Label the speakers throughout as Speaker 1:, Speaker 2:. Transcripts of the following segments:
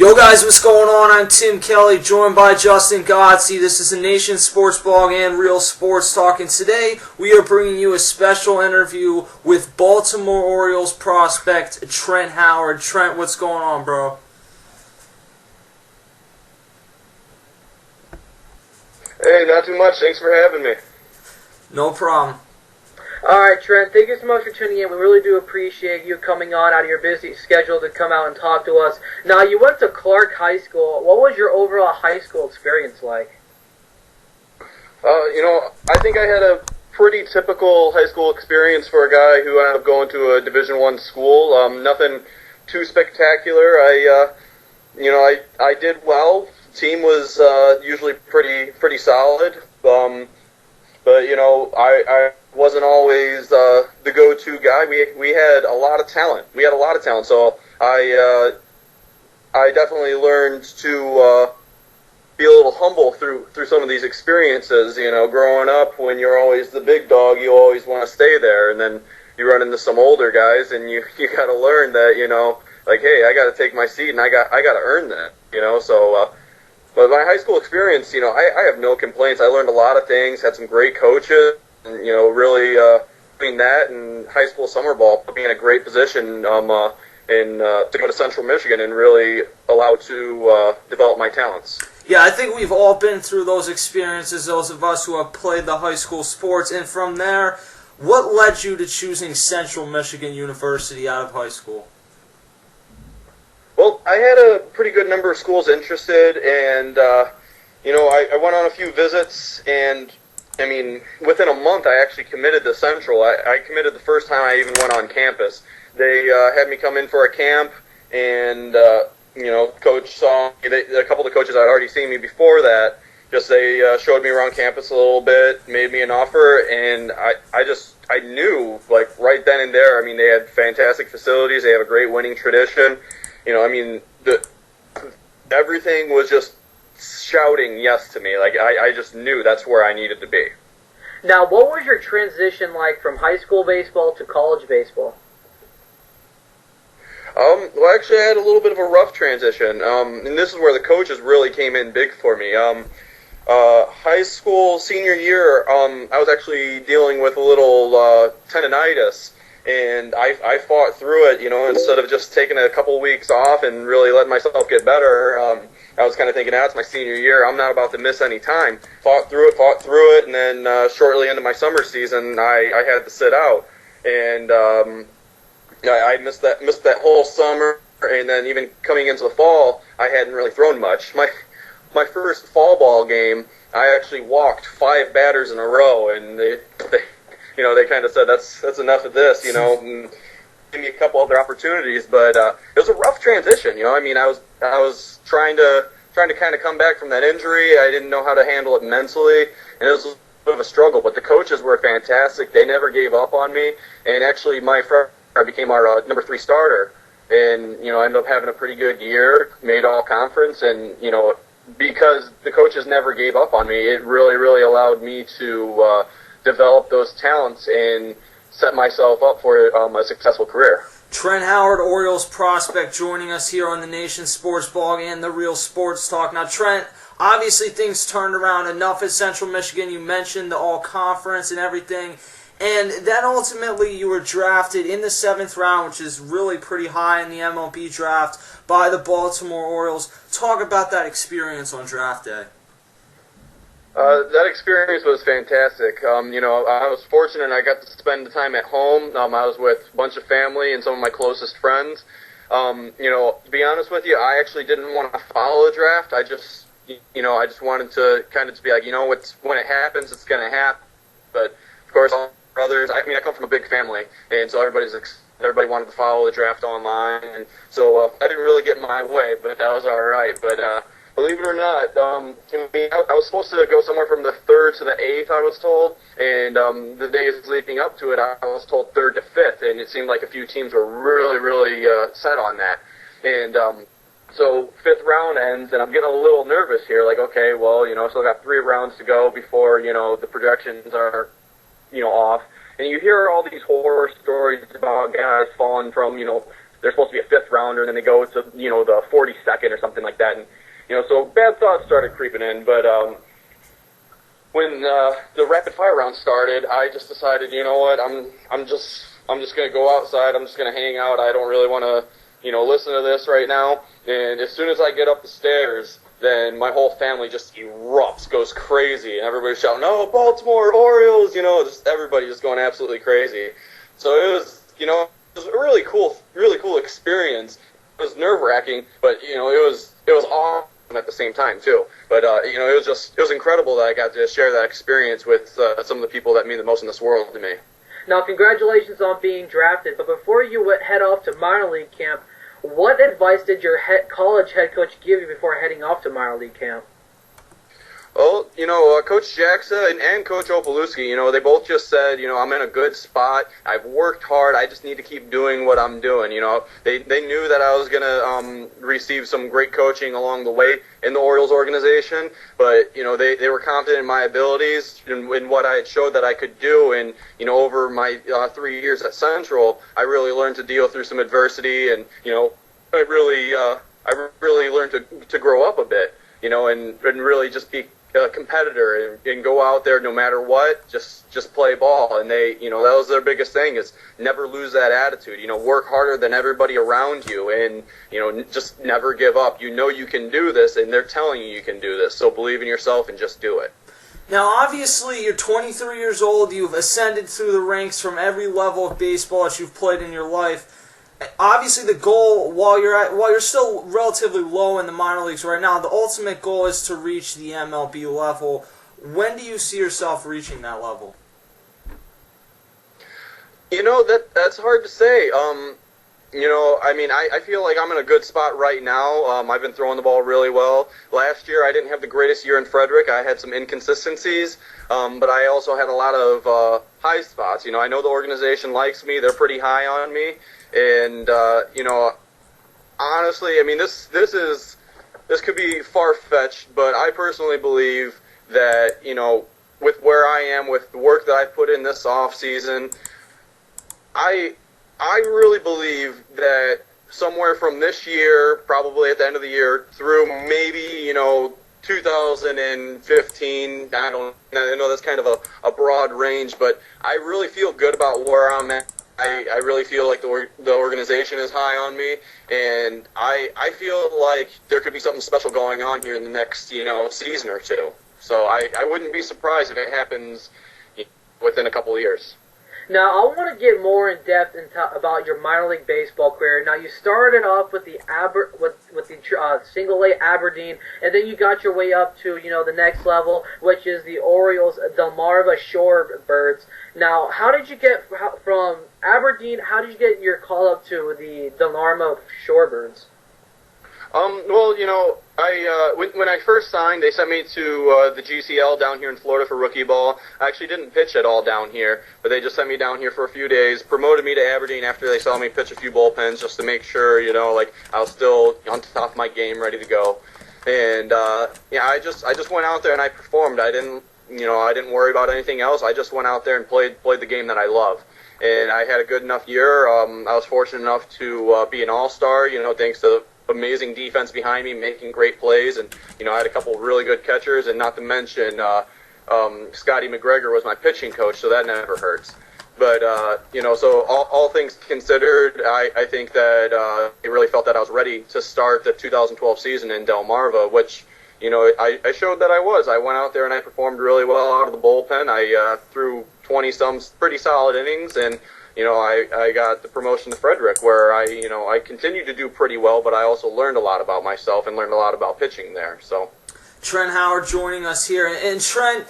Speaker 1: Yo guys, what's going on? I'm Tim Kelly, joined by Justin Godsey. This is the Nation Sports Blog and Real Sports Talk, and today we are bringing you a special interview with Baltimore Orioles prospect Trent Howard. Trent, what's going on, bro?
Speaker 2: Hey, not too much. Thanks for having me.
Speaker 1: No problem.
Speaker 3: Alright, Trent, thank you so much for tuning in. We really do appreciate you coming on out of your busy schedule to come out and talk to us. Now, you went to Clark High School. What was your overall high school experience like?
Speaker 2: I think I had a pretty typical high school experience for a guy who ended up going to a Division I school. Nothing too spectacular. I did well. The team was usually pretty solid. But I wasn't always the go-to guy. We had a lot of talent. So I definitely learned to be a little humble through some of these experiences. Growing up, when you're always the big dog, you always want to stay there, and then you run into some older guys, and you got to learn that hey, I got to take my seat, and I got to earn that. But my high school experience, I have no complaints. I learned a lot of things, had some great coaches, and, really between that and high school summer ball put me in a great position to go to Central Michigan and really allow to develop my talents.
Speaker 1: Yeah, I think we've all been through those experiences, those of us who have played the high school sports, and from there, what led you to choosing Central Michigan University out of high school?
Speaker 2: Well, I had a pretty good number of schools interested, and I went on a few visits, and within a month I actually committed to Central. I committed the first time I even went on campus. They had me come in for a camp, and coach saw me. A couple of the coaches I'd already seen me before that. They showed me around campus a little bit, made me an offer, and I knew right then and there. They had fantastic facilities. They have a great winning tradition. Everything was just shouting yes to me. I just knew that's where I needed to be.
Speaker 3: Now, what was your transition like from high school baseball to college baseball?
Speaker 2: Well, actually, I had a little bit of a rough transition, and this is where the coaches really came in big for me. High school senior year, I was actually dealing with a little tendonitis. And I fought through it, instead of just taking a couple weeks off and really letting myself get better. I was kind of thinking, it's my senior year. I'm not about to miss any time. Fought through it, and then shortly into my summer season, I had to sit out. And I missed that whole summer, and then even coming into the fall, I hadn't really thrown much. My first fall ball game, I actually walked 5 batters in a row, and they kind of said, that's enough of this, and give me a couple other opportunities, but it was a rough transition, I was trying to kind of come back from that injury. I didn't know how to handle it mentally, and it was a bit of a struggle, but the coaches were fantastic. They never gave up on me, and actually my freshman year I became our number 3 starter, and, I ended up having a pretty good year, made all conference, and, because the coaches never gave up on me, it really, really allowed me to develop those talents and set myself up for a successful career.
Speaker 1: Trent Howard, Orioles prospect, joining us here on the Nation Sports Blog and the Real Sports Talk. Now, Trent, obviously things turned around enough at Central Michigan. You mentioned the all-conference and everything. And then ultimately you were drafted in the 7th round, which is really pretty high in the MLB draft, by the Baltimore Orioles. Talk about that experience on draft day.
Speaker 2: That experience was fantastic. I was fortunate I got to spend the time at home. I was with a bunch of family and some of my closest friends. To be honest with you, I actually didn't want to follow the draft. I just wanted to kind of be like, when it happens, it's going to happen. But, of course, all brothers, I come from a big family, and so everybody wanted to follow the draft online. And so I didn't really get my way, but that was all right. But believe it or not, I was supposed to go somewhere from the 3rd to the 8th, I was told, and the days leading up to it, I was told 3rd to 5th, and it seemed like a few teams were really, really set on that. And so 5th round ends, and I'm getting a little nervous here, okay, well, still got 3 rounds to go before, the projections are, off. And you hear all these horror stories about guys falling from, they're supposed to be a fifth rounder, and then they go to, the 42nd or something like that. And, so bad thoughts started creeping in. But when the rapid fire round started, I just decided, you know what, I'm just going to go outside. I'm just going to hang out. I don't really want to, listen to this right now. And as soon as I get up the stairs, then my whole family just erupts, goes crazy, and everybody's shouting, "Oh, Baltimore Orioles!" Just everybody just going absolutely crazy. So it was, it was a really cool experience. It was nerve-wracking, but it was awesome at the same time too. But it was incredible that I got to share that experience with some of the people that mean the most in this world to me.
Speaker 3: Now, congratulations on being drafted. But before you head off to minor league camp, what advice did your college head coach give you before heading off to minor league camp?
Speaker 2: Well, Coach Jackson and Coach Opalewski, they both just said, I'm in a good spot. I've worked hard. I just need to keep doing what I'm doing. They knew that I was going to receive some great coaching along the way in the Orioles organization, but, they were confident in my abilities and what I had showed that I could do. And, over my 3 years at Central, I really learned to deal through some adversity, and, I really learned to grow up a bit, and really just be a competitor and go out there no matter what, just play ball. And they, that was their biggest thing, is never lose that attitude. Work harder than everybody around you, and just never give up. You can do this, and they're telling you can do this. So believe in yourself and just do it.
Speaker 1: Now, obviously, you're 23 years old. You've ascended through the ranks from every level of baseball that you've played in your life. Obviously, the goal, while you're still relatively low in the minor leagues right now, the ultimate goal is to reach the MLB level. When do you see yourself reaching that level?
Speaker 2: That's hard to say. I feel like I'm in a good spot right now. I've been throwing the ball really well. Last year, I didn't have the greatest year in Frederick. I had some inconsistencies, but I also had a lot of high spots. I know the organization likes me. They're pretty high on me. And, honestly, this could be far-fetched, but I personally believe that, with where I am, with the work that I've put in this off season, I really believe that somewhere from this year, probably at the end of the year, through maybe, 2015, I know that's kind of a broad range, but I really feel good about where I'm at. I really feel like the organization is high on me, and I feel like there could be something special going on here in the next, season or two. So I wouldn't be surprised if it happens within a couple of years.
Speaker 3: Now, I want to get more in depth about your minor league baseball career. Now, you started off with the single A Aberdeen, and then you got your way up to the next level, which is the Orioles Delmarva Shorebirds. Now, how did you get from Aberdeen? How did you get your call up to the Delmarva Shorebirds? When I first signed, they sent me to the GCL down here in Florida for rookie ball. I actually didn't pitch at all down here, but they just sent me down here for a few days, promoted me to Aberdeen after they saw me pitch a few bullpens just to make sure, I was still on top of my game, ready to go. And, I just went out there and I performed. I didn't worry about anything else. I just went out there and played the game that I love. And I had a good enough year. I was fortunate enough to be an all-star, thanks to amazing defense behind me, making great plays, and I had a couple of really good catchers, and not to mention Scotty McGregor was my pitching coach, so that never hurts. But so all things considered, I think that they really felt that I was ready to start the 2012 season in Delmarva, which I showed that I was. I went out there and I performed really well out of the bullpen. I threw 20-some pretty solid innings, and I got the promotion to Frederick, where I continued to do pretty well, but I also learned a lot about myself and learned a lot about pitching there. So,
Speaker 1: Trent Howard joining us here. And Trent,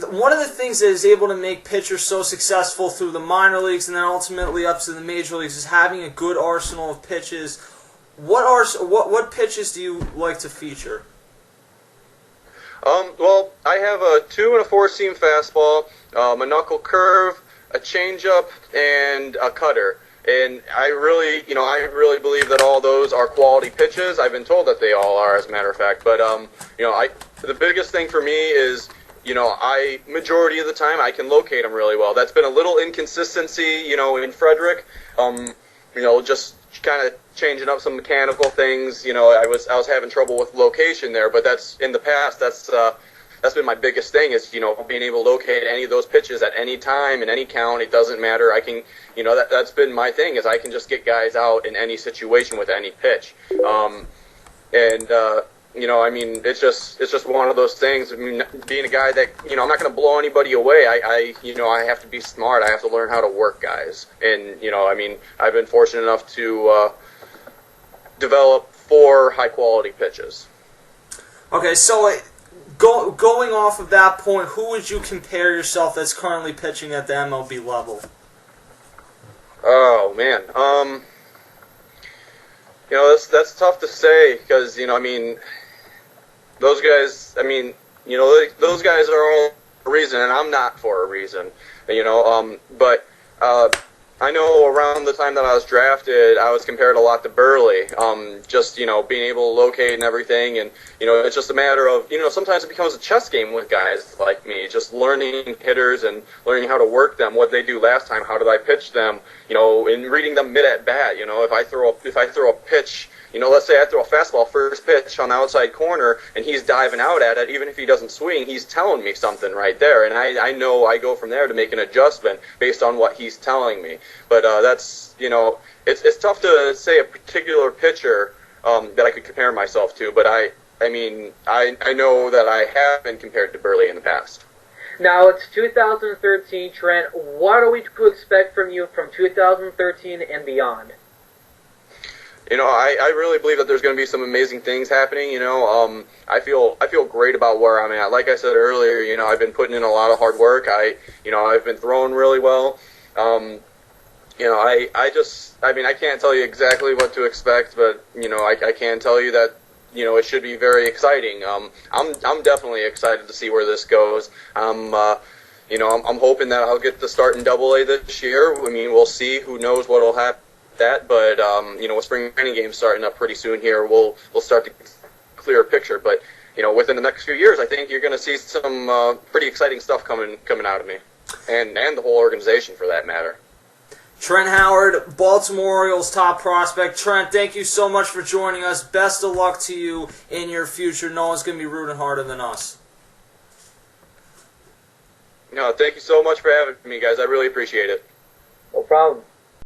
Speaker 1: one of the things that is able to make pitchers so successful through the minor leagues and then ultimately up to the major leagues is having a good arsenal of pitches. What pitches do you like to feature?
Speaker 2: Well, I have a 2 and a 4-seam fastball, a knuckle curve, a changeup, and a cutter. And I really believe that all those are quality pitches. I've been told that they all are, as a matter of fact. But the biggest thing for me is, majority of the time I can locate them really well. That's been a little inconsistency, in Frederick. Just kind of changing up some mechanical things. You know, I was having trouble with location there, but that's in the past. That's been my biggest thing is, you know, being able to locate any of those pitches at any time in any count. It doesn't matter. I can, you know, that's been my thing is I can just get guys out in any situation with any pitch. You know, I mean, it's just one of those things. I mean, being a guy that, you know, I'm not going to blow anybody away. You know, I have to be smart. I have to learn how to work guys. And, you know, I mean, I've been fortunate enough to develop 4 high-quality pitches.
Speaker 1: Okay, so going off of that point, who would you compare yourself that's currently pitching at the MLB level?
Speaker 2: Oh, man. You know, that's tough to say because, you know, I mean, those guys, I mean, you know, those guys are all for a reason, and I'm not for a reason, you know. But I know around the time that I was drafted, I was compared a lot to Burley. Just, you know, being able to locate and everything, and, you know, it's just a matter of, you know, sometimes it becomes a chess game with guys like me, just learning hitters and learning how to work them, what they do last time, how did I pitch them, you know, and reading them mid at bat. You know, if I throw a pitch. You know, let's say I throw a fastball first pitch on the outside corner, and he's diving out at it. Even if he doesn't swing, he's telling me something right there, and I know I go from there to make an adjustment based on what he's telling me. But that's, you know, it's tough to say a particular pitcher that I could compare myself to. But I mean, I know that I have been compared to Burley in the past.
Speaker 3: Now it's 2013, Trent. What are we to expect from you from 2013 and beyond?
Speaker 2: You know, I really believe that there's going to be some amazing things happening. You know, I feel great about where I'm at. Like I said earlier, you know, I've been putting in a lot of hard work. I've been throwing really well. You know, I mean, I can't tell you exactly what to expect, but, you know, I can tell you that, you know, it should be very exciting. I'm definitely excited to see where this goes. You know, I'm hoping that I'll get to start in AA this year. I mean, we'll see. Who knows what will happen. But you know, with spring training games starting up pretty soon here, we'll start to clear a picture. But, you know, within the next few years, I think you're going to see some pretty exciting stuff coming out of me, and the whole organization for that matter.
Speaker 1: Trent Howard, Baltimore Orioles top prospect. Trent, thank you so much for joining us. Best of luck to you in your future. No one's going to be rooting harder than us.
Speaker 2: No, thank you so much for having me, guys. I really appreciate it.
Speaker 3: No problem.